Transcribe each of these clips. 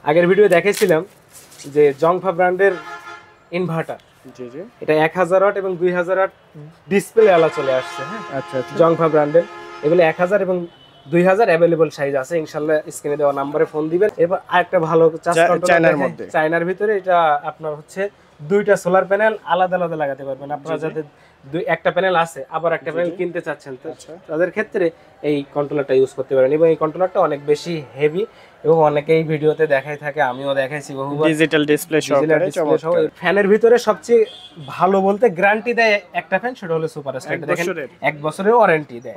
আগের ভিডিও দেখাইছিলাম যে জংফা ব্র্যান্ডের ইনভার্টার। জি জি, এটা 1000 ওয়াট এবং 2000 ওয়াট ডিসপ্লে আলা চলে আসছে। হ্যাঁ, আচ্ছা আচ্ছা, জংফা ব্র্যান্ডের এগুলো 1000 এবং 2000 অ্যাভেলেবল সাইজ আছে। ইনশাআল্লাহ স্ক্রিনে দেওয়া নম্বরে ফোন দিবেন। এরপর আরেকটা ভালো চার্জ কন্ট্রোলার চায়নার মধ্যে, চায়নার ভিতরে এটা আপনার হচ্ছে দুইটা সোলার প্যানেল আলাদা আলাদা লাগাতে পারবেন। আপনারা যাদের একটা প্যানেল আছে আবার একটা প্যানেল কিনতে চাচ্ছেন তো তাদের ক্ষেত্রে এই কন্ট্রোলারটা ইউজ করতে পারেন। এবং এই কন্ট্রোলারটা অনেক বেশি হেভি এবং অনেকেই ভিডিওতে দেখাই থাকে, আমিও দেখাইছি বহুবার। ডিজিটাল ডিসপ্লে সহকারে চমৎকার। ফ্যানের ভিতরে সবচেয়ে ভালো বলতে গ্যারান্টি দেয় একটা ফ্যান, সেটা হলো সুপার স্টার। দেখেন 1 বছরের ওয়ারেন্টি দেয়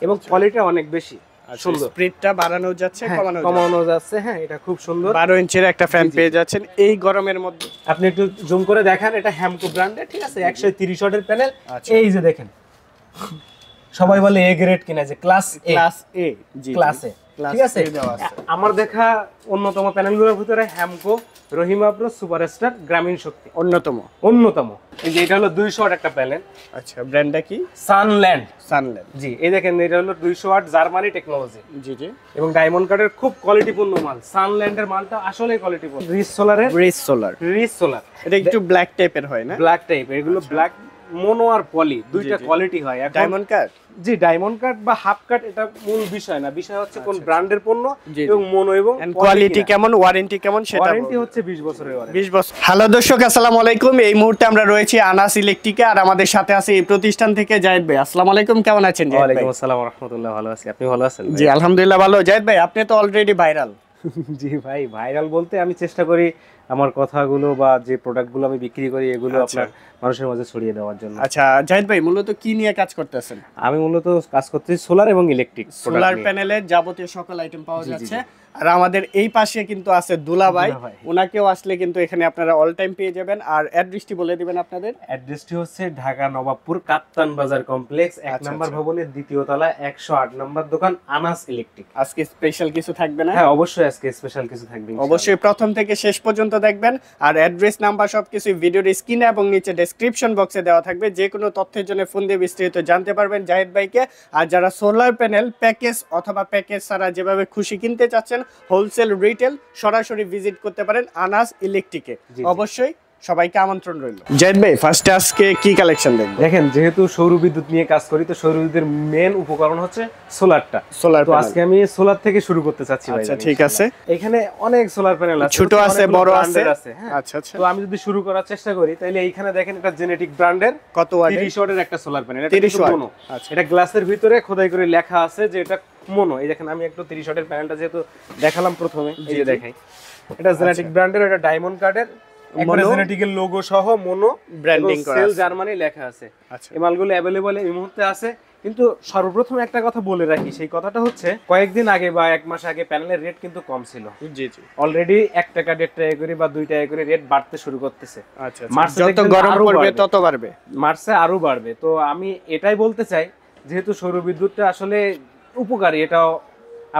এবং কোয়ালিটি অনেক বেশি সুন্দর। স্পিডটা বাড়ানো যাচ্ছে, কমানো যাচ্ছে। হ্যাঁ, এটা খুব সুন্দর। 12 ইঞ্চির একটা ফ্যান পেয়ে যাচ্ছেন এই গরমের মধ্যে। আপনি একটু জুম করে দেখেন, এটা হ্যামকো ব্র্যান্ডের, ঠিক আছে? 130 ওয়াটের প্যানেল। এই যে দেখেন, সবাই বলে এ গ্রেড কিনা, যে ক্লাস এ, ক্লাস এ, ঠিক আছে? আমার দেখা অন্যতম প্যানেলগুলোর ভিতরে হ্যামকো, রহিমা প্রো, সুপারস্টার, গ্রামীণ শক্তি অন্যতম। এই যে এটা হলো 200 ওয়াট একটা প্যানেল। আচ্ছা, ব্র্যান্ডটা কি? সানল্যান্ড। জি, এই দেখেন, এটা হলো 200 ওয়াট জার্মানি টেকনোলজি। জি জি, এবং ডায়মন্ড কার্ডের খুব কোয়ালিটিপূর্ণ মাল। সানল্যান্ডের মালটা আসলে কোয়ালিটিপূর্ণ। রিচ সোলার এটা একটু ব্ল্যাক টাইপের হয় না? ব্ল্যাক টাইপের, এগুলো ব্ল্যাক মোনো আর পলি দুইটা কোয়ালিটি হয়। ডায়মন্ড কাট, জি, ডায়মন্ড কাট বা হাফ কাট এটা মূল বিষয় না। বিষয় হচ্ছে কোন ব্র্যান্ডের পণ্য এবং মোনো এবং কোয়ালিটি কেমন, ওয়ারেন্টি কেমন সেটা। ওয়ারেন্টি হচ্ছে 20 বছরের ওয়ারেন্টি। 20 বছর। হ্যালো দর্শক, আসসালামু আলাইকুম। এই মুহূর্তে আমরা রয়েছি আনাস ইলেকট্রিকে, আর আমাদের সাথে আছে এই প্রতিষ্ঠান থেকে জায়েদ ভাই। আসসালামু আলাইকুম, কেমন আছেন জায়েদ ভাই? ওয়ালাইকুম আসসালাম ওয়া রাহমাতুল্লাহ। ভালো আছি, আপনি ভালো আছেন? জি আলহামদুলিল্লাহ ভালো। জায়েদ ভাই, আপনি তো অলরেডি ভাইরাল। জি ভাই, ভাইরাল বলতে আমি চেষ্টা করি আমার কথাগুলো বা যে প্রোডাক্টগুলো আমি বিক্রি করি এগুলো আপনার মানুষের মাঝে ছড়িয়ে দেওয়ার জন্য। আচ্ছা জায়েদ ভাই, মূলত কি নিয়ে কাজ করতেছেন? আমি মূলত কাজ করতেছি সোলার এবং ইলেকট্রিক। সোলার প্যানেলের যাবতীয় সকল আইটেম পাওয়া যাচ্ছে। আর আমাদের এই পাশে কিন্তু আছে দুলা ভাই, ওনাকেও আসলে কিন্তু এখানে আপনারা অল টাইম পেয়ে যাবেন। আর অ্যাড্রেসটি বলে দিবেন আপনাদের। অ্যাড্রেসটি হচ্ছে ঢাকা নবাবপুর কাপ্তান বাজার কমপ্লেক্স, 1 নম্বর ভবনের 2য় তলায় 108 নম্বর দোকান, আনাস ইলেকট্রিক। আজকে স্পেশাল কিছু থাকবে না? হ্যাঁ অবশ্যই, আজকে স্পেশাল কিছু থাকবে। অবশ্যই প্রথম থেকে শেষ পর্যন্ত দেখবেন। আর অ্যাড্রেস, নাম্বার সবকিছু ভিডিওর স্ক্রিনে এবং নিচে ডেসক্রিপশন বক্সে দেওয়া থাকবে। যে কোনো তথ্যের জন্য ফোন দিয়ে বিস্তারিত জানতে পারবেন জায়েদ ভাইকে। আর যারা সোলার প্যানেল প্যাকেজ অথবা প্যাকেজ ছাড়া যেভাবে খুশি কিনতে চাচ্ছেন, হোলসেল রিটেল, সরাসরি ভিজিট করতে পারেন আনাস ইলেকট্রিকে। অবশ্যই সবাইকে আমন্ত্রণ রইল। জায়েদ ভাই, ফার্স্টে আজকে কি কালেকশন দেখবেন? দেখেন, যেহেতু সৌর বিদ্যুৎ নিয়ে কাজ করি, তো সৌর বিদ্যুতের মেন উপকরণ হচ্ছে সোলারটা। তো আজকে আমি সোলার থেকে শুরু করতে চাচ্ছি ভাই। আচ্ছা ঠিক আছে। এখানে অনেক সোলার প্যানেল আছে, ছোট আছে, বড় আছে। আচ্ছা আচ্ছা। তো আমি যদি শুরু করার চেষ্টা করি, তাহলে এইখানে দেখেন এটা জেনেটিক ব্র্যান্ডের কত ওয়াট? 30 ওয়াটের একটা সোলার প্যানেল। এটা 30 ওয়াট। আচ্ছা, এটা গ্লাসের ভিতরে খোদাই করে লেখা আছে যে এটা মোনো। এই দেখেন, আমি একটু 30 ওয়াটের প্যানেলটা যেহেতু দেখালাম প্রথমে, এই যে দেখাই, এটা জেনেটিক ব্র্যান্ডের, এটা ডায়মন্ড কার্ডের জেনেটিকের লোগো সহ মোনো ব্র্যান্ডিং করা, সেল জার্মানি লেখা আছে। আচ্ছা, এই মালগুলো अवेलेबल এই মুহূর্তে আছে। কিন্তু সর্বপ্রথম একটা কথা বলে রাখি, সেই কথাটা হচ্ছে কয়েকদিন আগে বা 1 মাস আগে প্যানেলের রেট কিন্তু কম ছিল। জি জি, অলরেডি 1 টাকা 1.5 টাকা করে বা 2 টাকা করে রেট বাড়তে শুরু করতেছে। আচ্ছা, মার্চে যত গরম পড়বে তত বাড়বে, মার্চে আরো বাড়বে। তো আমি এটাই বলতে চাই, যেহেতু সৌর বিদ্যুৎটা আসলে উপকারী, এটা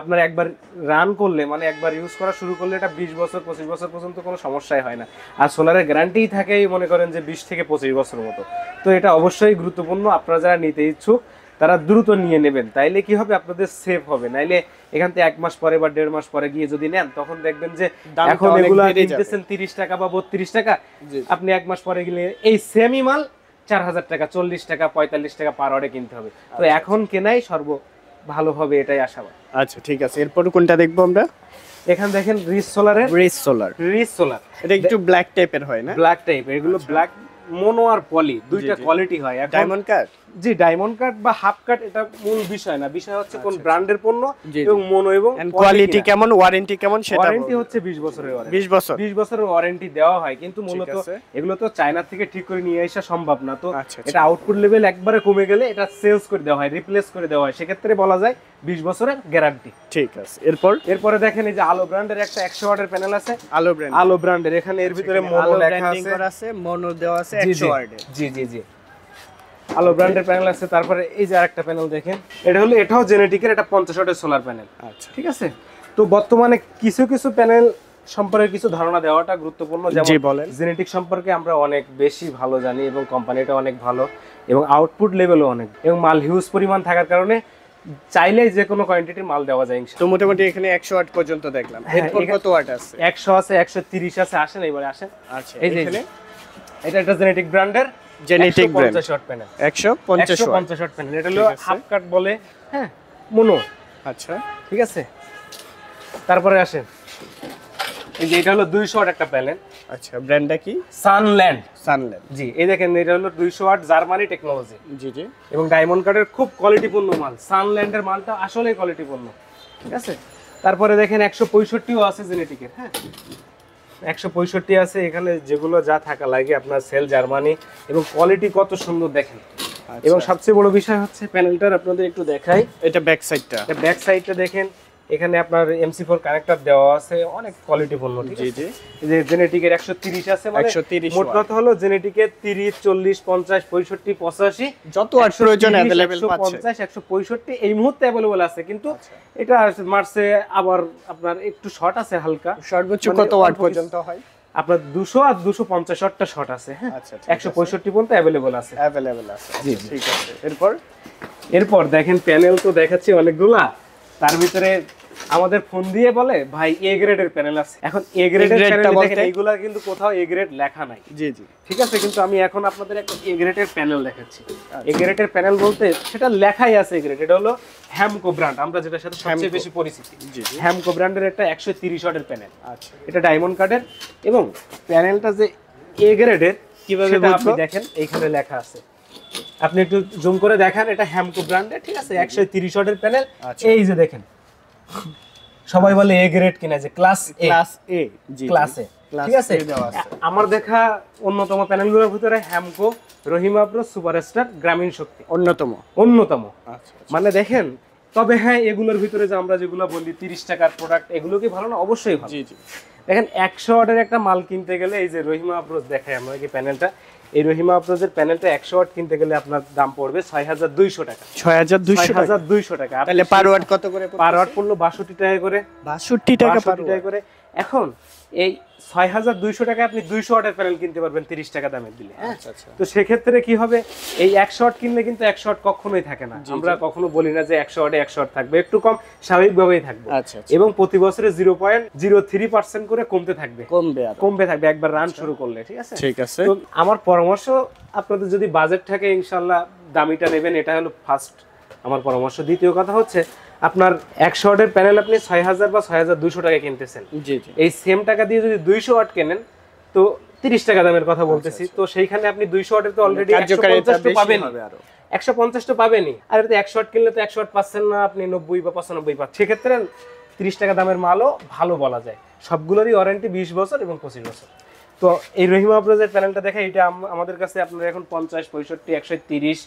আপনার একবার রান করলে, মানে একবার ইউজ করা শুরু করলে, এটা 20 বছর 25 বছর পর্যন্ত কোনো সমস্যাই হয় না। আর সোলারের গ্যারান্টিই থাকে মনে করেন যে 20 থেকে 25 বছর মতো। তো এটা অবশ্যই গুরুত্বপূর্ণ। আপনারা যারা নিতে ইচ্ছুক তারা দ্রুত নিয়ে নেবেন, তাইলে কি হবে, আপনাদের সেভ হবে। নাইলে এখান থেকে 1 মাস পরে বা 1.5 মাস পরে গিয়ে যদি নেন, তখন দেখবেন যে এখন এগুলো কিনতেছেন 30 টাকা বা 32 টাকা, আপনি 1 মাস পরে গেলে এই সেমই মাল 4000 টাকা, 40 টাকা, 45 টাকা পার ওয়াটে কিনতে হবে। তো এখন কেনাই ভালো হবে, এটাই আশাবাদ। আচ্ছা ঠিক আছে, এরপর কোনটা দেখবো আমরা? এখানে দেখেন রিচ সোলার। এটা একটু ব্ল্যাক টাইপের হয় না? ব্ল্যাক টাইপের, এগুলো ব্ল্যাক মোনো আর পলি দুইটা কোয়ালিটি হয়। ডায়মন্ড কাট, জি, ডায়মন্ড কাট বা হাফ কাট এটা মূল বিষয় না। বিষয় হচ্ছে কোন ব্র্যান্ডের পণ্য এবং মোনো এবং কোয়ালিটি কেমন, ওয়ারেন্টি কেমন সেটা। ওয়ারেন্টি হচ্ছে 20 বছরের ওয়ারেন্টি। 20 বছরের ওয়ারেন্টি দেওয়া হয়, কিন্তু মূলত এগুলো তো চায়না থেকে ঠিক করে নিয়ে আসা সম্ভব না। তো এটা আউটপুট লেভেল একবারে কমে গেলে এটা সেলস করে দেওয়া হয়, রিপ্লেস করে দেওয়া হয়, সেক্ষেত্রে বলা যায় 20 বছরের গ্যারান্টি। ঠিক আছে, এরপরে দেখেন এই যে আলো ব্র্যান্ডের একটা 100 ওয়াটের প্যানেল আছে। আলো ব্র্যান্ডের, এখানে এর ভিতরে মোনো লেখা আছে, মোনো দেওয়া আছে 100 ওয়াটের। জি জি জি, আলো ব্র্যান্ডের প্যানেল আছে। তারপরে এই যে আরেকটা প্যানেল দেখেন, এটাও জেনেটিকের, এটা 50 ওয়াটের সোলার প্যানেল। আচ্ছা ঠিক আছে। তো বর্তমানে কিছু প্যানেল সম্পর্কে কিছু ধারণা দেওয়াটা গুরুত্বপূর্ণ। যেমন জেনেটিক সম্পর্কে আমরা অনেক বেশি ভালো জানি এবং কোম্পানিটা অনেক ভালো এবং আউটপুট লেভেলও অনেক, এবং মাল হিউজ পরিমাণ থাকার কারণে চাইলেই যে কোনো কোয়ান্টিটির মাল দেওয়া যায় তো ইনশাআল্লাহ। মোটামুটি এখানে 100 ওয়াট পর্যন্ত দেখলাম, হ্যাঁ, এরপর কত ওয়াট আছে? 100 আছে, 130 আছে, আসেন এবারে আসেন। আচ্ছা, এই যে এখানে এটা একটা জেনেটিক ব্র্যান্ডের genetic brand 150 watt panel, 150 watt. 150 watt panel. এটা হলো ঠিক আছে। হাফ কাট বলে, হ্যাঁ, মোনো, আচ্ছা, ঠিক আছে। তারপরে আসেন, এই যে এটা হলো 200 ওয়াট একটা প্যানেল, আচ্ছা, ব্র্যান্ডটা কি? সানল্যান্ড। সানল্যান্ড। জি, এই দেখেন এটা হলো 200 ওয়াট জার্মানি টেকনোলজি জি জি। এবং ডায়মন্ড কাটের খুব কোয়ালিটিপূর্ণ মাল। সানল্যান্ডের মালটা আসলেই কোয়ালিটিপূর্ণ, ঠিক আছে। তারপরে দেখেন 165ও আছে জেনেটিকের, হ্যাঁ, 165 আছে। এখানে যেগুলো যা থাকা লাগে আপনার সেল জার্মানি এবং কোয়ালিটি কত সুন্দর দেখেন। এবং সবচেয়ে বড় বিষয় হচ্ছে প্যানেলটার আপনাদের একটু দেখাই, এটা ব্যাক সাইডটা। ব্যাক সাইডটা দেখেন, এখানে আপনার MC4 কানেক্টর দেওয়া আছে, অনেক কোয়ালিটিপূর্ণ, ঠিক জি আছে। জি। এই যে জেনেটিকের 130 আছে, মানে 130 মোট কথা হলো জেনেটিকের 30 40 50 65 85 যত ওয়াট প্রয়োজন अवेलेबल পাচ্ছে। 150 165 এই মুহূর্তে अवेलेबल আছে, কিন্তু এটা মার্চে আবার আপনার একটু শর্ট আছে হালকা। সর্বোচ্চ মানে কত ওয়াট অল্প পর্যন্ত হয়? আপনার 200 আর 250 ওয়াটটা শর্ট আছে, হ্যাঁ, আচ্ছা, ঠিক আছে। 165 পর্যন্ত अवेलेबल আছে। अवेलेबल আছে, জি, ঠিক আছে। এরপর দেখেন প্যানেল তো দেখাচ্ছি অনেকগুলা, তার ভিতরে আমাদের ফোন দিয়ে বলে ভাই এ গ্রেডের প্যানেল আছে। এখন এ গ্রেডের grade টা প্যানেল বলতে? দেখেন, এইগুলা কিন্তু কোথাও এ গ্রেড লেখা নাই, জি জি। ঠিক আছে। কিন্তু আমি এখন আপনাদের একটা এ গ্রেডের প্যানেল দেখাচ্ছি। এ গ্রেডের প্যানেল বলতে সেটা লেখাই আছে এ গ্রেড। এটা হলো হ্যামকো ব্র্যান্ড, আমরা যেটার সাথে সবচেয়ে হ্যামকো। বেশি পরিচিতি। জি জি। হ্যামকো ব্র্যান্ডের একটা 130 ওয়াটের প্যানেল, আচ্ছা, এটা ডায়মন্ড কাটের। এবং প্যানেলটা যে এ গ্রেডের কিভাবে সেটা আপনি বুঝবো? দেখেন এইখানে লেখা আছে, আপনি একটু জুম করে দেখেন, এটা হ্যামকো ব্র্যান্ডের, ঠিক আছে, 130 ওয়াটের প্যানেল। আচ্ছা। এই যে দেখেন, সবাই বলে এ গ্রেড কিনা, যে ক্লাস এ, ক্লাস এ। জি, ক্লাস এ, ক্লাস ঠিক আছে। A দেওয়া আছে। আমার দেখা অন্যতম প্যানেলগুলোর ভিতরে হ্যামকো, রহিমা প্রো, সুপারস্টার, গ্রামীণ শক্তি অন্যতম। অন্যতম। আচ্ছা, মানে দেখেন, তবে হ্যাঁ, এগুলোর ভিতরে যে আমরা যেগুলো বলি 30 টাকার প্রোডাক্ট, এগুলো কি ভালো না? অবশ্যই ভালো। জি জি। দেখেন 100 ওয়াটের একটা মাল কিনতে গেলে, এই যে রহিমা আপ্রোচ দেখাই আমরা কি প্যানেলটা, এই রহিমা আপ্রোচের প্যানেলটা 100 ওয়াট কিনতে গেলে আপনার দাম পড়বে 6200 টাকা। 6200 টাকা। 6200 টাকা। তাহলে পার ওয়াট কত করে পড়ছে? পার ওয়াট পড়লো 62 টাকা করে। 62 টাকা পার 62 টাকা করে। এখন এই 6200 টাকায় আপনি 200 ওয়াটের প্যানেল কিনতে পারবেন 30 টাকা দামে দিলে, হ্যাঁ। আচ্ছা আচ্ছা। তো সেক্ষেত্রে কি হবে, এই 100 ওয়াট কিনলে কিন্তু 100 ওয়াট কখনোই থাকে না। আমরা কখনো বলি না যে 100 ওয়াটে 100 ওয়াট থাকবে, একটু কম স্বাভাবিকভাবেই থাকবে। আচ্ছা আচ্ছা। এবং প্রতি বছরে 0.03% করে কমতে থাকবে, কমবে থাকবে একবার রান শুরু করলে, ঠিক আছে। ঠিক আছে। তো আমার পরামর্শ, আপনাদের যদি বাজেট থাকে ইনশাআল্লাহ দামিটা নেবেন, এটা হলো ফার্স্ট আমার পরামর্শ। দ্বিতীয় কথা হচ্ছে, আপনার 100 ওয়াটের প্যানেল আপনি 6000 বা 6200 টাকায় কিনতেছেন, জি জি। এই সেম টাকা দিয়ে যদি 200 ওয়াট কেনেন, তো 30 টাকা দামের কথা বলতেছি। তো সেইখানে আপনি 200 ওয়াটের তো অলরেডি কার্যকারিতা 150 তো বেশি পাবেন, হবে আরো। 150 তো পাবেনই। আর এতে 100 ওয়াট কিনলে তো 100 ওয়াট পাচ্ছেন না, আপনি 90 বা 95 পাচ্ছেন। সেক্ষেত্রে 30 টাকা দামের মালও ভালো বলা যায়। সবগুলোরই ওয়ারেন্টি 20 বছর এবং 25 বছর। তো এই রহিমা আপ্রোচের প্যানেলটা দেখা, এটা আমাদের কাছে আপনার এখন 50 65 130,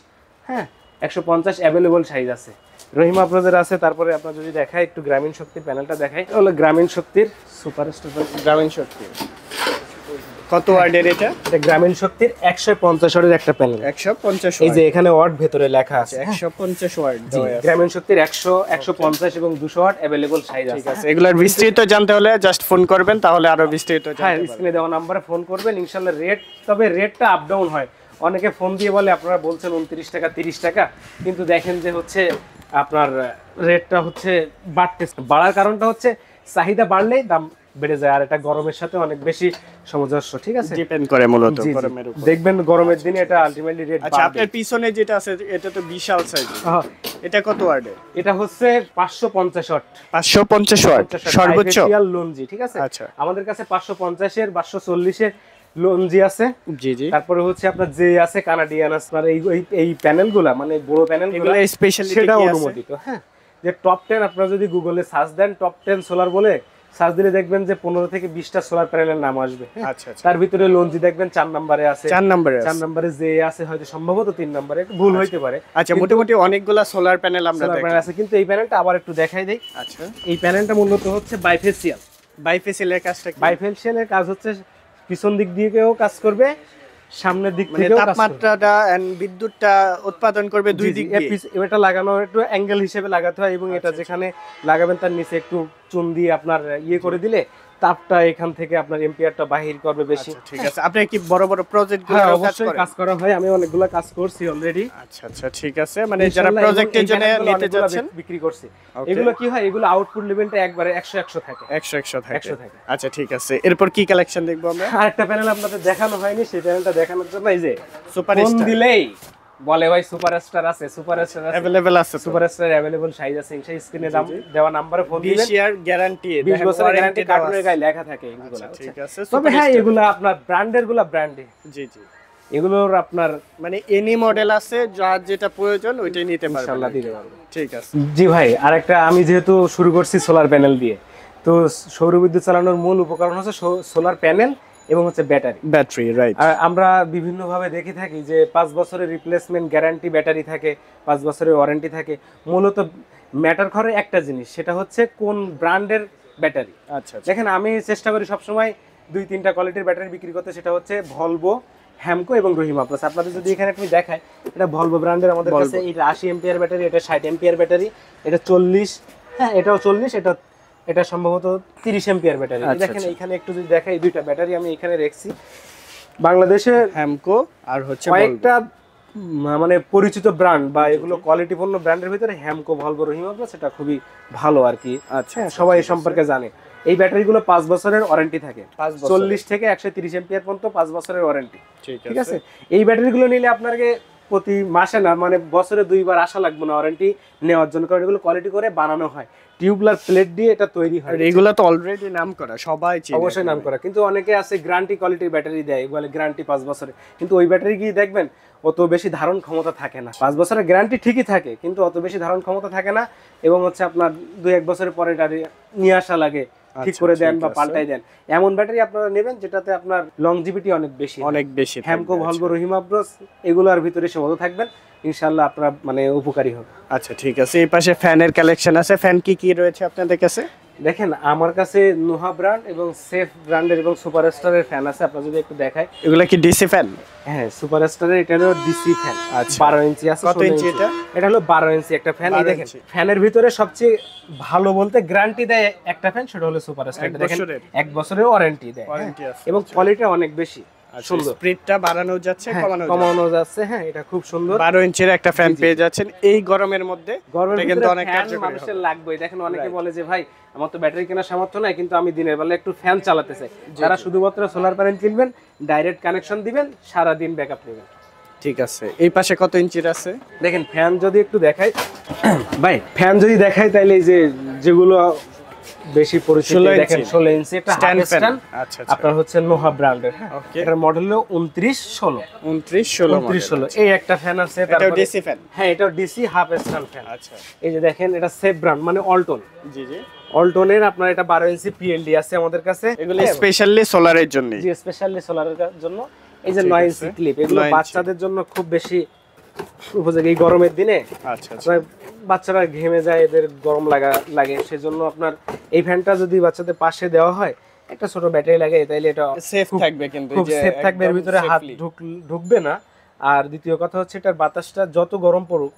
হ্যাঁ, 150 অ্যাভেলেবল সাইজ আছে, রহিমা আপ্রোচের আছে। তারপরে আপনার যদি দেখায় একটু গ্রামীণ শক্তির প্যানেলটা দেখাই, এটা হলো গ্রামীণ শক্তির সুপারস্টার। গ্রামীণ শক্তি কত ওয়াটের এটা? এটা গ্রামীণ শক্তির 150 ওয়াটের একটা প্যানেল। 150 এই যে এখানে ওয়াট ভেতরে লেখা আছে, 150 ওয়াট জি, দেওয়া আছে। গ্রামীণ শক্তির 100 150 এবং 200 ওয়াট अवेलेबल সাইজ ঠিক আছে। আছে। এগুলোর বিস্তারিত জানতে হলে জাস্ট ফোন করবেন, তাহলে আরো বিস্তারিত হ্যাঁ, জানতে পারবেন। স্ক্রিনে দেওয়া নম্বরে ফোন করবেন ইনশাআল্লাহ। রেট, তবে রেটটা আপ ডাউন হয়। অনেকে ফোন দিয়ে বলে আপনারা বলছেন 29 টাকা 30 টাকা, কিন্তু দেখেন যে হচ্ছে আপনার রেটটা হচ্ছে বাড়তেছে। বাড়ার কারণটা হচ্ছে চাহিদা বাড়লেই দাম বেড়ে যায়, আর এটা গরমের সাথে অনেক বেশি সামঞ্জস্য, ঠিক আছে। ডিপেন্ড করে মূলত জি, জি। গরমের উপর। দেখবেন গরমের দিনে এটা আলটিমেটলি রেট আচ্ছা, বাড়বে। আপনার পিছনে যেটা আছে এটা তো বিশাল সাইজ। হ্যাঁ, এটা কত ওয়াটের? এটা হচ্ছে 550 ওয়াট, 550 ওয়াট সর্বোচ্চ। লঞ্জি, ঠিক আছে। আচ্ছা। আমাদের কাছে 550 এর 540 এর লঞ্জি আছে। জি জি। তারপরে হচ্ছে আপনার যে আছে কানাডিয়ান আছে, আর এই প্যানেলগুলা, মানে বড় প্যানেলগুলো, এগুলো স্পেশালিটি সেটা কি আছে? অনুমোদিত, হ্যাঁ। যে টপ 10 আপনারা যদি গুগলে সার্চ দেন, টপ 10 সোলার বলে সার্চ দিলে দেখবেন যে 15 থেকে 20টা সোলার প্যানেলের নাম আসবে, হ্যাঁ। আচ্ছা আচ্ছা। তার ভিতরে লঞ্জি দেখবেন 4 নম্বরে আছে, 4 নম্বরে আছে। 4 নম্বরে যে আছে, হয়তো সম্ভবত 3 নম্বরে, একটু ভুল হইতে পারে। আচ্ছা, মোটামুটি অনেকগুলা সোলার প্যানেল আমরা সোলার প্যানেল দেখলাম। আছে, কিন্তু এই প্যানেলটা আবার একটু দেখাই দেই। আচ্ছা, এই প্যানেলটা মূলত হচ্ছে বাইফেসিয়াল। বাইফেসিয়ালের কাজটা কি? বাইফেসিয়ালের কাজ হচ্ছে পিছন দিক দিয়েও কাজ করবে, সামনের দিক মানে থেকেও কাজ করবে। তাপমাত্রাটা এন্ড বিদ্যুৎটা উৎপাদন করবে দুই দিক দিয়ে। এটা লাগানো একটু অ্যাঙ্গেল হিসেবে লাগাতে হয়, এবং এটা যেখানে লাগাবেন তার নিচে একটু চুন দিয়ে আপনার ইয়ে করে দিলে তাপটা এখান থেকে আপনার এম্পিয়ারটা বাহির করবে বেশি। ঠিক আছে, আপনি কি বড় বড় প্রজেক্ট গুলো হ্যাঁ, কাজ অবশ্যই করেন? কাজ করা হয়, আমি অনেকগুলো কাজ করছি অলরেডি। আচ্ছা আচ্ছা, ঠিক আছে, মানে যারা প্রজেক্টের জন্য নিতে যাচ্ছেন বিক্রি করছি। Okay. এগুলো কি হয়, এগুলো আউটপুট লেভেলটা একবারে 100 থাকে। 100 থাকে। 100 থাকে। আচ্ছা ঠিক আছে, এরপর কি কালেকশন দেখবো আমরা? আরেকটা প্যানেল আপনাদের দেখানো হয়নি, সেই প্যানেলটা দেখানোর জন্য এই যে সুপার ফোন স্টার দিলেই বলে ভাই সুপারস্টার আছে, সুপারস্টার আছে, अवेलेबल আছে, সুপারস্টার अवेलेबल সাইজ আছে। সেই স্ক্রিনে দাম দেওয়া নম্বরে ফোন 20 দিবেন, ইয়ার গ্যারান্টি, 20 বছরের গ্যারান্টি কার্টুনের গায়ে লেখা থাকে এগুলো। ঠিক আছে, তবে হ্যাঁ, এগুলো আপনার ব্র্যান্ডের গুলা ব্র্যান্ডে, জি জি, এগুলোর আপনার মানে এনি মডেল আছে, যার যেটা প্রয়োজন ওইটাই নিতে পারবেন, ইনশাআল্লাহ দিতে পারবো। ঠিক আছে। জি ভাই, আরেকটা, আমি যেহেতু শুরু করছি সোলার প্যানেল দিয়ে, তো সৌরবিদ্যুৎ চালানোর মূল উপকরণ হচ্ছে সোলার প্যানেল এবং হচ্ছে ব্যাটারি। Battery, right. আর আমরা বিভিন্নভাবে দেখে থাকি যে 5 বছরের রিপ্লেসমেন্ট গ্যারান্টি ব্যাটারি থাকে, 5 বছরের ওয়ারেন্টি থাকে। মূলত ম্যাটার করে একটা জিনিস, সেটা হচ্ছে কোন ব্র্যান্ডের ব্যাটারি। আচ্ছা দেখেন, আমি চেষ্টা করি সবসময় 2-3টা কোয়ালিটির ব্যাটারি বিক্রি করতে, সেটা হচ্ছে ভলভো, হ্যামকো এবং রহিমা প্লাস। আপনাদের যদি এখানে আপনি দেখায়, এটা ভলভো ব্র্যান্ডের আমাদের কাছে, এটা 80 এম্পিয়ার ব্যাটারি, এটা 60 এম্পিয়ার ব্যাটারি, এটা 40, হ্যাঁ এটাও 40, এটা সম্ভবত 30 এম্পিয়ার ব্যাটারি। দেখেন এখানে একটু যদি দেখাই, দুইটা ব্যাটারি আমি এখানে রেখেছি। বাংলাদেশে হ্যামকো আর হচ্ছে কয়েকটা মানে পরিচিত ব্র্যান্ড বা এগুলো কোয়ালিটিপূর্ণ ব্র্যান্ডের ভিতরে হ্যামকো, ভলভো, রহিমা প্লাস এটা খুবই ভালো আর কি। আচ্ছা, সবাই এই সম্পর্কে জানে। এই ব্যাটারিগুলো 5 বছরের ওয়ারেন্টি থাকে, 40 থেকে 130 এম্পিয়ার পর্যন্ত 5 বছরের ওয়ারেন্টি। ঠিক আছে, এই ব্যাটারিগুলো নিলে আপনাকে প্রতি মাসে না, মানে বছরে 2 বার আসা লাগবে না ওয়ারেন্টি নেওয়ার জন্য, কারণ এগুলো কোয়ালিটি করে বানানো হয়, টিউবলার প্লেট দিয়ে এটা তৈরি হয়। এগুলো তো অলরেডি নাম করা, সবাই চিনে, অবশ্যই নাম করা। কিন্তু অনেকে আছে গ্যারান্টি কোয়ালিটির ব্যাটারি দেয়, বলে গ্যারান্টি 5 বছরের, কিন্তু ওই ব্যাটারি কি দেখবেন অত বেশি ধারণ ক্ষমতা থাকে না। 5 বছরের গ্যারান্টি ঠিকই থাকে, কিন্তু অত বেশি ধারণ ক্ষমতা থাকে না, এবং হচ্ছে আপনার 2-1 বছরের পরে এটা নিয়ে আসা লাগে, ঠিক করে দেন বা পাল্টাই দেন। এমন ব্যাটারি আপনারা নেবেন যেটাতে আপনার লংজিভিটি অনেক বেশি, হ্যামকো, ভলভো, রহিমা ব্রোস এগুলোর ভিতরে সীমাবদ্ধ থাকবেন, ইনশাআল্লাহ আপনারা মানে উপকারী হবে। আচ্ছা ঠিক আছে, এই পাশে ফ্যানের কালেকশন আছে। ফ্যান কি কি রয়েছে আপনাদের কাছে? দেখেন, আমার কাছে নোহা ব্র্যান্ড এবং সেফ ব্র্যান্ডের এবং সুপারস্টারের ফ্যান আছে। আপনারা যদি একটু দেখায়, এগুলা কি ডিসি ফ্যান? হ্যাঁ, সুপারস্টারের এটা হলো ডিসি ফ্যান। 12 ইঞ্চি আছে। কত ইঞ্চি এটা? এটা হলো 12 ইঞ্চি একটা ফ্যান। এই দেখেন, ফ্যানের ভিতরে সবচেয়ে ভালো বলতে গ্যারান্টি দেয় একটা ফ্যান, সেটা হলো সুপারস্টার। দেখেন 1 বছরের ওয়ারেন্টি দেয়, এবং কোয়ালিটি অনেক বেশি সুন্দর। স্পিডটা বাড়ানো যাচ্ছে, কমানো যাচ্ছে। হ্যাঁ, এটা খুব সুন্দর। 12 ইঞ্চির একটা ফ্যান পেয়ে যাচ্ছেন এই গরমের মধ্যে। গরমের কিন্তু ভিতরে অনেক ফ্যান কার্যকরী মানুষের লাগবে। দেখেন, অনেকে বলে যে ভাই আমার তো ব্যাটারি কেনার সামর্থ্য নাই, কিন্তু আমি দিনের বেলা একটু ফ্যান চালাতে চাই। যারা শুধুমাত্র সোলার প্যানেল কিনবেন, ডাইরেক্ট কানেকশন দিবেন, সারা দিন ব্যাকআপ নেবেন। ঠিক আছে, এই পাশে কত ইঞ্চির আছে? দেখেন, ফ্যান যদি একটু দেখাই ভাই, ফ্যান যদি দেখাই তাহলে এই যে যেগুলো বেশি পরিচিত, দেখেন 16 ইঞ্চি একটা হাফ স্ট্যান্ড। আচ্ছা, আপনার হচ্ছে নোহা ব্র্যান্ডের। হ্যাঁ, এটার মডেল হলো 2916। এই একটা ফ্যান আছে, এটাও ডিসি ফ্যান। হ্যাঁ, এটাও ডিসি হাফ স্ট্যান্ড ফ্যান। আচ্ছা, এই যে দেখেন, এটা সেফ ব্র্যান্ড, মানে অল্টন। জি জি, অল্টনের আপনার এটা 12 ইঞ্চি পিএলডি আছে আমাদের কাছে। এগুলো স্পেশালি সোলারের জন্য। জি, স্পেশালি সোলারের জন্য। এই যে 9 ইঞ্চি ক্লিপ, এগুলো বাচ্চাদের জন্য খুব বেশি উপযোগী এই গরমের দিনে। আচ্ছা, বাচ্চারা ঘেমে যায়, এদের গরম লাগে, সেজন্য আপনার এই ফ্যানটা যদি বাচ্চাদের পাশে দেওয়া হয়, একটা ছোট ব্যাটারি লাগে, তাইলে এটা সেফ থাকবে, কিন্তু খুব সেফ থাকবে, এর ভিতরে হাত ঢুকবে না। আর দ্বিতীয় কথা হচ্ছে, এটার বাতাসটা যত গরম পড়ুক,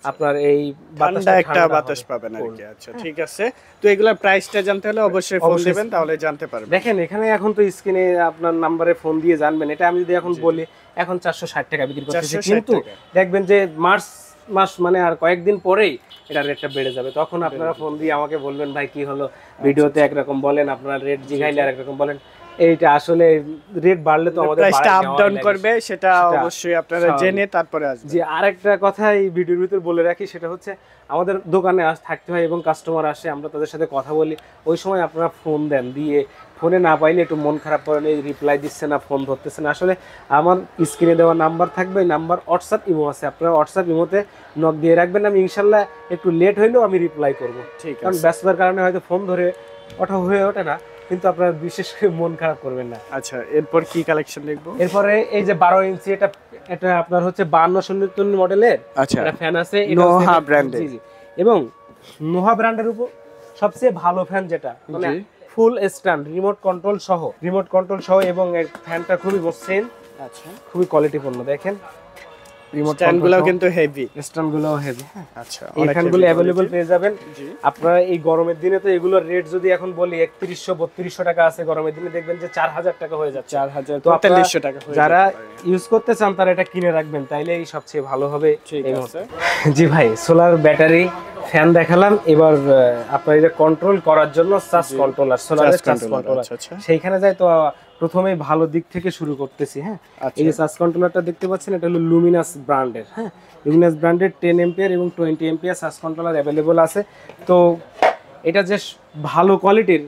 আপনার এই ঠান্ডা একটা বাতাস পাবেন আর কি। আচ্ছা ঠিক আছে, তো এগুলোর প্রাইসটা জানতে হলে অবশ্যই ফোন দিবেন, তাহলে জানতে পারবেন। দেখেন, এখানে এখন তো স্ক্রিনে আপনার নাম্বারে ফোন দিয়ে জানবেন। এটা আমি যদি এখন বলি, এখন 460 টাকা বিক্রি করতেছি, কিন্তু দেখবেন যে মার্চ মাস মানে আর কয়েকদিন পরেই এটা রেটটা বেড়ে যাবে। তখন আপনারা ফোন দিয়ে আমাকে বলবেন, ভাই কি হলো, ভিডিওতে একরকম বলেন, আপনারা রেট জিগাইলে আরেকরকম বলেন। এইটা আসলে রেট বাড়লে তো আমাদের প্রাইসটা আপ ডাউন করবে, সেটা অবশ্যই আপনারা জেনে তারপরে আসবেন। যে আরেকটা কথা এই ভিডিওর ভিতর বলে রাখি, সেটা হচ্ছে আমাদের দোকানে থাকতে হয় এবং কাস্টমার আসে, আমরা তাদের সাথে কথা বলি। ওই সময় আপনারা ফোন দেন, দিয়ে ফোনে না পাইলে একটু মন খারাপ করেন, এই রিপ্লাই দিচ্ছে না, ফোন ধরতেছে না। আসলে আমার স্ক্রিনে দেওয়া নাম্বার থাকবে, এই নাম্বার হোয়াটসঅ্যাপ ইমো আছে, আপনারা হোয়াটসঅ্যাপ ইমোতে নক দিয়ে রাখবেন। আমি ইনশাল্লাহ একটু লেট হইলেও আমি রিপ্লাই করবো, কারণ ব্যস্ততার কারণে হয়তো ফোন ধরে হয়ে ওঠে না, কিন্তু আপনারা বিশেষ করে মন খারাপ করবেন না। আচ্ছা, এরপর কি কালেকশন দেখবো? এরপরে এই যে 12 ইঞ্চি, এটা আপনার হচ্ছে 5290 মডেলের একটা ফ্যান আছে, নোহা ব্র্যান্ডের। এবং নোহা ব্র্যান্ডের উপর সবচেয়ে ভালো ফ্যান যেটা, মানে ফুল স্ট্যান্ড, রিমোট কন্ট্রোল সহ, এবং এর ফ্যানটা খুবই মসৃণ, খুবই কোয়ালিটিপূর্ণ। দেখেন রিমোট স্ট্যান্ডগুলোও কিন্তু হেভি। স্ট্যান্ডগুলো হেভি। আচ্ছা, এই অনেক ফ্যানগুলো heavy অ্যাভেলেবল quality। পেয়ে যাবেন। জি। আপনারা এই গরমের দিনে তো এগুলোর রেট যদি এখন বলি 3100-3200 টাকা আছে, গরমের দিনে দেখবেন যে 4000 টাকা হয়ে যাচ্ছে। 4000 তো আপনারা 4300 টাকা হয়ে যারা যেতে পারে। ইউজ করতে চান তারা এটা কিনে রাখবেন, তাইলে এই সবচেয়ে ভালো হবে। ঠিক এই আছে। মুহূর্তে। জি ভাই, সোলার ব্যাটারি ফ্যান দেখালাম, এবার আপনার এটা কন্ট্রোল করার জন্য চার্জ কন্ট্রোলার, সোলারের চার্জ কন্ট্রোলার, আচ্ছা, আচ্ছা। সেইখানে যাই তো প্রথমেই ভালো দিক থেকে শুরু করতেছি। হ্যাঁ, আচ্ছা। এই যে চার্জ কন্ট্রোলারটা দেখতে পাচ্ছেন, এটা হলো লুমিনাস ব্র্যান্ডের। হ্যাঁ, লুমিনাস ব্র্যান্ডের 10 এম্পিয়ার এবং 20 এম্পিয়ার চার্জ কন্ট্রোলার অ্যাভেলেবল আছে। তো এটা যে ভালো কোয়ালিটির,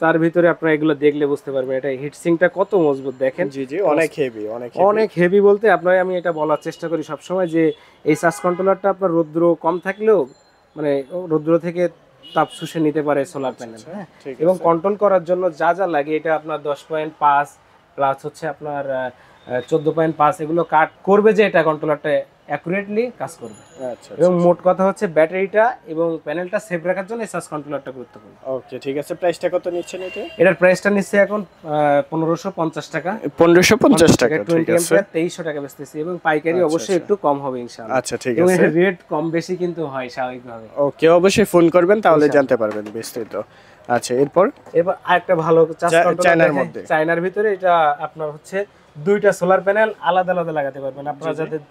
তার ভিতরে আপনারা এগুলো দেখলে বুঝতে পারবেন এটা হিটসিংটা কত মজবুত দেখেন। জি জি, অনেক হেভি, অনেক হেভি বলতে আপনার আমি এটা বলার চেষ্টা করি সবসময় যে এই চার্জ কন্ট্রোলারটা আপনার রৌদ্র কম থাকলেও মানে রৌদ্র থেকে তাপ শুষে নিতে পারে সোলার প্যানেল। হ্যাঁ, ঠিক এবং কন্ট্রোল করার জন্য যা যা লাগে এটা আপনার 10.5 প্লাস হচ্ছে আপনার 14.5 এগুলো কাট করবে যে এটা কন্ট্রোলারটা অ্যাকুরেটলি কাজ করবে। আচ্ছা। এবং মোট কথা হচ্ছে ব্যাটারিটা এবং প্যানেলটা সেভ রাখার জন্য এই চার্জ কন্ট্রোলারটা গুরুত্বপূর্ণ। ওকে, ঠিক আছে। প্রাইসটা কত নিচ্ছেন এটা? এটার প্রাইসটা নিচ্ছে এখন 1550 টাকা। 1550 টাকা, ঠিক 20 আছে। এম্পিয়ার 2300 টাকা বেচতেছি, এবং পাইকারি অবশ্যই একটু কম হবে ইনশাআল্লাহ। আচ্ছা, ঠিক এবং আছে। এর রেট কম বেশি কিন্তু হয় স্বাভাবিকভাবে। ওকে, অবশ্যই ফোন করবেন, তাহলে জানতে পারবেন বিস্তারিত। আচ্ছা, এরপর এবার আরেকটা ভালো চার্জ কন্ট্রোলার চায়নার মধ্যে। চায়নার ভিতরে এটা আপনার হচ্ছে দুইটা সোলার প্যানেল আলাদা আলাদা লাগাতে পারবেন। আপনারা যাদের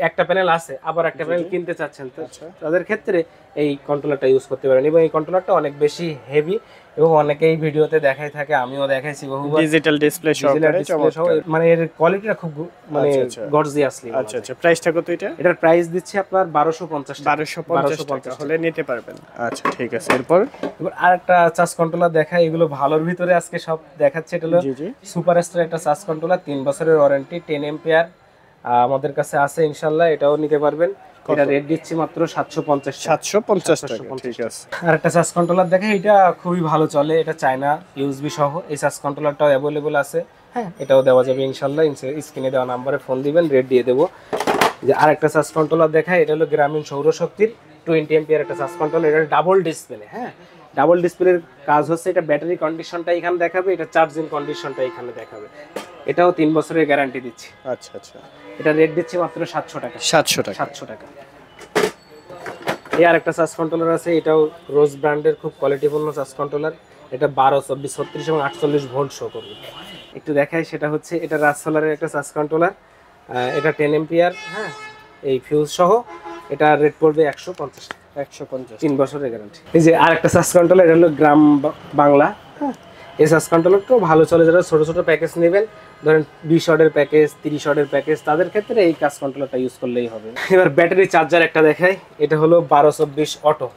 একটা প্যানেল আছে আবার একটা প্যানেল কিনতে চাচ্ছেন, তো তাদের ক্ষেত্রে এই কন্ট্রোলারটা ইউজ করতে পারেন। এবং এই কন্ট্রোলারটা অনেক বেশি হেভি, এবং অনেকেই ভিডিওতে দেখাই থাকে, আমিও দেখাইছি বহুবার, ডিজিটাল ডিসপ্লে সহকারে চমৎকার। মানে এর কোয়ালিটিটা খুব মানে গর্জিয়াসলি। আচ্ছা আচ্ছা, প্রাইসটা কত এটা? এটার প্রাইস দিচ্ছি আপনার 1250 টাকা। 1250 টাকা হলে নিতে পারবেন। আচ্ছা, ঠিক আছে। এরপর এবার আরেকটা চার্জ কন্ট্রোলার দেখাই, এগুলো ভালোর ভিতরে আজকে সব দেখাচ্ছে। এটা হলো জি জি, সুপারস্টার একটা চার্জ কন্ট্রোলার, 3 বছরের ওয়ারেন্টি, 10 এম্পিয়ার আমাদের কাছে আছে ইনশাআল্লাহ, এটাও নিতে পারবেন। এটা রেট দিচ্ছি মাত্র 750 টাকা। 750 টাকা, ঠিক আছে। আর একটা চার্জ কন্ট্রোলার দেখাই, এটা খুবই ভালো চলে, এটা চায়না ইউএসবি সহ। এই চার্জ কন্ট্রোলারটাও অ্যাভেলেবল আছে। হ্যাঁ, এটাও দেওয়া যাবে ইনশাআল্লাহ। স্ক্রিনে দেওয়া নাম্বারে ফোন দিবেন, রেট দিয়ে দেবো। যে আরেকটা চার্জ কন্ট্রোলার দেখাই, এটা হলো গ্রামীণ সৌরশক্তির 20 এম্পিয়ার একটা চার্জ কন্ট্রোলার। এটা ডাবল ডিসপ্লে। হ্যাঁ, ডাবল ডিসপ্লের কাজ হচ্ছে এটা ব্যাটারি কন্ডিশনটা এখানে দেখাবে, এটা চার্জিং কন্ডিশনটা এখানে দেখাবে। এটাও 3 বছরের গ্যারান্টি দিচ্ছি। আচ্ছা আচ্ছা, এটা রেট দিচ্ছি মাত্র 700 টাকা। 700 টাকা। 700 টাকা। এই আরেকটা চার্জ কন্ট্রোলার আছে, এটাও রোজ ব্র্যান্ডের খুব কোয়ালিটিপূর্ণ চার্জ কন্ট্রোলার। এটা 12, 24, 36 এবং 48 ভোল্ট শো করবে। একটু দেখাই, সেটা হচ্ছে এটা রাজ সোলারের একটা চার্জ কন্ট্রোলার। এটা 10 এম্পিয়ার। হ্যাঁ, এই ফিউজ সহ এটা রেট পড়বে 150 টাকা। 150, 3 বছরের গ্যারান্টি। এই যে আরেকটা চার্জ কন্ট্রোলার, এটা হলো গ্রাম বাংলা। হ্যাঁ, এই চার্জ কন্ট্রোলারটাও ভালো চলে, যারা ছোট ছোট প্যাকেজ নেবেন, ধরেন 20 ওয়াটের প্যাকেজ, 30 ওয়াটের প্যাকেজ, তাদের ক্ষেত্রে এই কাজ কন্ট্রোলারটা ইউজ করলেই হবে। এবার ব্যাটারি চার্জার একটা দেখাই, এটা হলো 1224 অটো।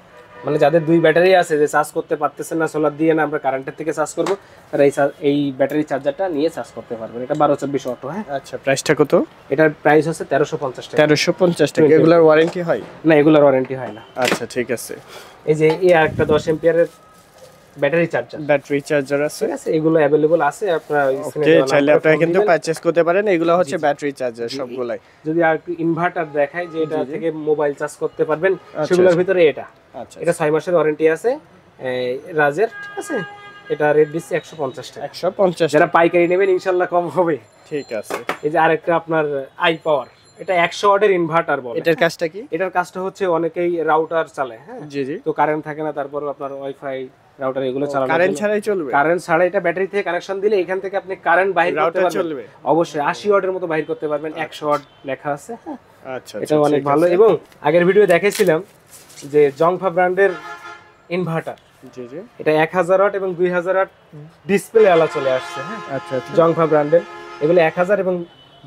মানে যাদের 2 ব্যাটারি আছে, যে চার্জ করতে পারতেছেন না সোলার দিয়ে, না আমরা কারেন্টের থেকে চার্জ করবো, তারা এই ব্যাটারি চার্জারটা নিয়ে চার্জ করতে পারবেন। এটা 1224 অটো। হ্যাঁ, আচ্ছা, প্রাইসটা কত? এটার প্রাইস হচ্ছে 1350 টাকা। 1350 টাকা। এগুলোর ওয়ারেন্টি হয়? না, এগুলোর ওয়ারেন্টি হয় না। আচ্ছা, ঠিক আছে। এই যে এই আরেকটা 10 এম্পিয়ারের ব্যাটারি চার্জার, ব্যাটারি চার্জার আছে। ঠিক আছে, এগুলো अवेलेबल আছে। আপনারা ওকে, চাইলে আপনারা কিন্তু পারচেজ করতে পারেন। এগুলো হচ্ছে ব্যাটারি চার্জার সবগুলাই। যদি আর ইনভার্টার দেখায় যে এটা থেকে মোবাইল চার্জ করতে পারবেন, সেগুলোর ভিতরে এটা। আচ্ছা, এটা 6 মাসের ওয়ারেন্টি আছে রাজের, ঠিক আছে। এটা রেট দিচ্ছে 150 টাকা। 150। যারা পাইকারি নেবেন ইনশাআল্লাহ কম হবে। ঠিক আছে। এই যে আরেকটা আপনার আই পাওয়ার, এটা 100 ওয়াটের ইনভার্টার বলে। এটার কাজটা কি? এটার কাজটা হচ্ছে অনেকেই রাউটার চালায়। হ্যাঁ, জি জি, তো কারেন্ট থাকে না, তারপর আপনার ওয়াইফাই রাউটার এগুলো চালানো, কারেন্ট ছাড়াই চলবে? কারেন্ট ছাড়া এটা ব্যাটারি থেকে কানেকশন দিলে এখান থেকে আপনি কারেন্ট বাইর করতে রাউটার পারবেন। চলবে? অবশ্যই 80 ওয়াটের মতো বাইর করতে পারবেন। 100 ওয়াট লেখা আছে। হ্যাঁ, আচ্ছা, এটা অনেক ভালো। এবং আগের ভিডিও দেখাইছিলাম যে জংফা ব্র্যান্ডের ইনভার্টার, জি জি, এটা 1000 ওয়াট এবং 2000 ওয়াট ডিসপ্লে আলা চলে আসছে। হ্যাঁ, আচ্ছা আচ্ছা, জংফা ব্র্যান্ডের এগুলো 1000 এবং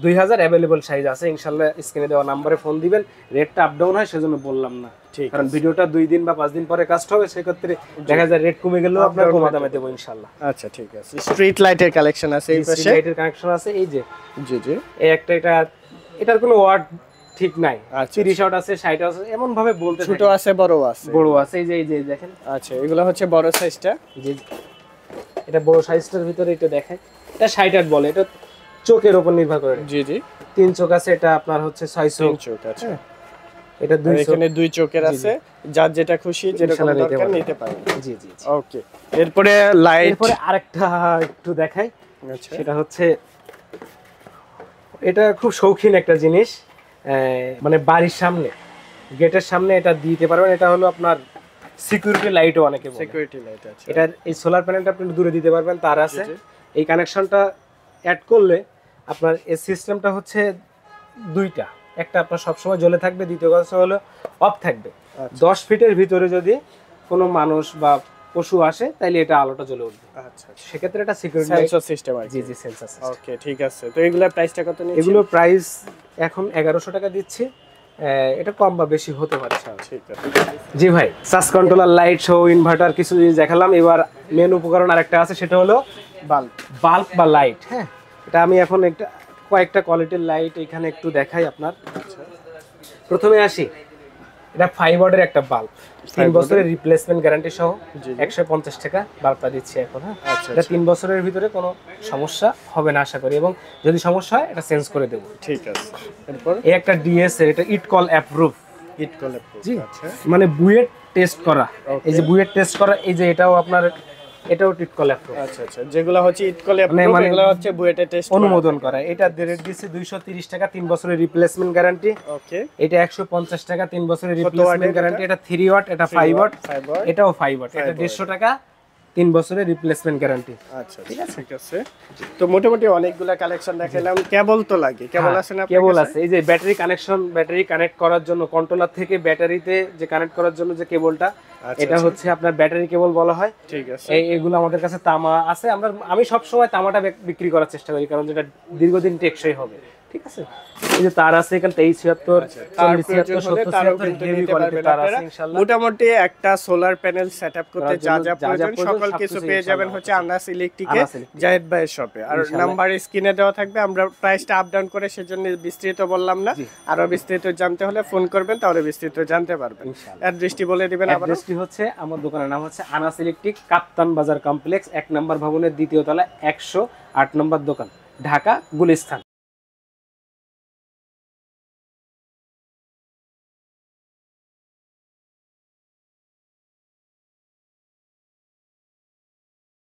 2000 অ্যাভেলেবল সাইজ আছে ইনশাআল্লাহ। স্ক্রিনে দেওয়া নম্বরে ফোন দিবেন। রেটটা আপ ডাউন হয়, সেজন্য বললাম না, ঠিক। কারণ ভিডিওটা 2 দিন বা 5 দিন পরে কাস্ট হবে, সেক্ষেত্রে দেখা যায় রেট কমে গেলেও আপনার কমা দামে দেবো ইনশাআল্লাহ। আচ্ছা, ঠিক আছে। স্ট্রিট লাইটের কালেকশন আছে এই পাশে? লাইটের কানেকশন আছে, এই যে জি জি, এই একটা, এটার কোনো ওয়াট ঠিক নাই। আচ্ছা, 30 ওয়াট আছে, 60 আছে, এমন ভাবে বলতে ছোট আছে, বড় আছে? বড় আছে। এই যে দেখেন। আচ্ছা, এগুলো হচ্ছে বড় সাইজটা। জি, এটা বড় সাইজটার ভিতরে এটা দেখেন, এটা 60 ওয়াট বলে। এটা চোখের উপর নির্ভর করে। জি জি, 3 চোখ আছে, এটা আপনার হচ্ছে 600 চোখ। আচ্ছা, এটা 200। এখানে 2 চোখের আছে, যার যেটা খুশি যেরকম দরকার নিতে পারেন। জি জি। ওকে, এরপরে লাইট। এরপরে আরেকটা একটু দেখাই, আচ্ছা, সেটা হচ্ছে এটা খুব শৌখিন একটা জিনিস। মানে বাড়ির সামনে গেটের সামনে এটা দিতে পারবেন। এটা হলো আপনার সিকিউরিটি লাইটও অনেকে বলে। সিকিউরিটি লাইট আছে। এটা এই সোলার প্যানেলটা আপনি দূরে দিতে পারবেন, তার আছে। জি। এই কানেকশনটা অ্যাড করলে আপনার এই সিস্টেমটা হচ্ছে দুইটা, একটা আপনার সবসময় জ্বলে থাকবে, দ্বিতীয় কথা হলো অফ থাকবে। 10 ফিটের ভিতরে যদি কোনো মানুষ বা পশু আসে তাহলে এটা আলোটা জ্বলে উঠবে। আচ্ছা, সেক্ষেত্রে এটা সিকিউরিটি সেন্সর সিস্টেম আছে। জি জি, সেন্সর সিস্টেম। ওকে, ঠিক আছে। তো এগুলোর প্রাইসটা কত নিচ্ছেন? এগুলো প্রাইস এখন 1100 টাকা দিচ্ছি, এটা কম বা বেশি হতে পারে। ঠিক আছে। জি ভাই, সাস কন্ট্রোলার, লাইট শো, ইনভার্টার কিছু জিনিস দেখালাম। এবার মেন উপকরণ আরেকটা আছে, সেটা হলো বাল্ব। বাল্ব বা লাইট। হ্যাঁ, এটা আমি এখন কয়েকটা কোয়ালিটির লাইট এখানে একটু দেখাই আপনার। প্রথমে আসি, এটা 5 ওয়াটের একটা বাল্ব, 3 বছরের রিপ্লেসমেন্ট গ্যারান্টি সহ 150 টাকা বাল্বটা দিচ্ছি এখন। হ্যাঁ, এটা 3 বছরের ভিতরে কোনো সমস্যা হবে না আশা করি, এবং যদি সমস্যা হয় এটা চেঞ্জ করে দেবো। ঠিক আছে। এরপর এই একটা ডিএস এর, এটা ইট কল অ্যাপ্রুভ। হিট করলে জি, আচ্ছা, মানে বুয়েট টেস্ট করা। এই যে বুয়েট টেস্ট করা, এই যে এটাও আপনার, এটাও ইট কল অ্যাপ্রুভ। আচ্ছা আচ্ছা, যেগুলো হচ্ছে ইট করলে মানে এগুলো হচ্ছে বুয়েটে টেস্ট অনুমোদন করা। এটা রেট দিচ্ছে 230 টাকা, 3 বছরের রিপ্লেসমেন্ট গ্যারান্টি। ওকে, এটা 150 টাকা, 3 বছরের রিপ্লেসমেন্ট গ্যারান্টি। এটা 3 ওয়াট, এটা 5 ওয়াট, এটাও 5 ওয়াট। এটা 150 টাকা, 3 বছরের রিপ্লেসমেন্ট গ্যারান্টি। আচ্ছা, ঠিক আছে। তো মোটামুটি অনেকগুলা কালেকশন দেখালাম। কেবল তো লাগে, কেবল আছে না? কেবল আছে। এই যে ব্যাটারি কানেকশন, ব্যাটারি কানেক্ট করার জন্য কন্ট্রোলার থেকে ব্যাটারিতে যে কানেক্ট করার জন্য যে কেবলটা, এটা হচ্ছে আপনার ব্যাটারি কেবল বলা হয়। ঠিক আছে। এগুলো আমাদের কাছে তামা আছে। আমি সব সময় তামাটা বিক্রি করার চেষ্টা করি, কারণ যেটা দীর্ঘদিন টেকসই হবে। ঠিক আছে। এই যে তার আছে এখানে 2376, 4076, 7076 হেভি কোয়ালিটি তার আছে ইনশাআল্লাহ। মোটামুটি একটা সোলার প্যানেল সেটআপ করতে যা যা প্রয়োজন সকল কিছু পেয়ে যাবেন হচ্ছে আনাস ইলেকট্রিকে, জাহিদ ভাইয়ের শপে। আর নাম্বার স্ক্রিনে দেওয়া থাকবে। আমরা প্রাইসটা আপ ডাউন করে সেজন্য বিস্তারিত বললাম না। আরো বিস্তারিত জানতে হলে ফোন করবেন, তাহলে বিস্তারিত জানতে পারবেন। অ্যাড্রেসটি বলে দিবেন আবার। অ্যাড্রেসটি হচ্ছে, আমার দোকানের নাম হচ্ছে আনাস ইলেকট্রিক, কাপ্তান বাজার কমপ্লেক্স, 1 নম্বর ভবনের 2য় তলা, 108 নম্বর দোকান, ঢাকা গুলিস্তান।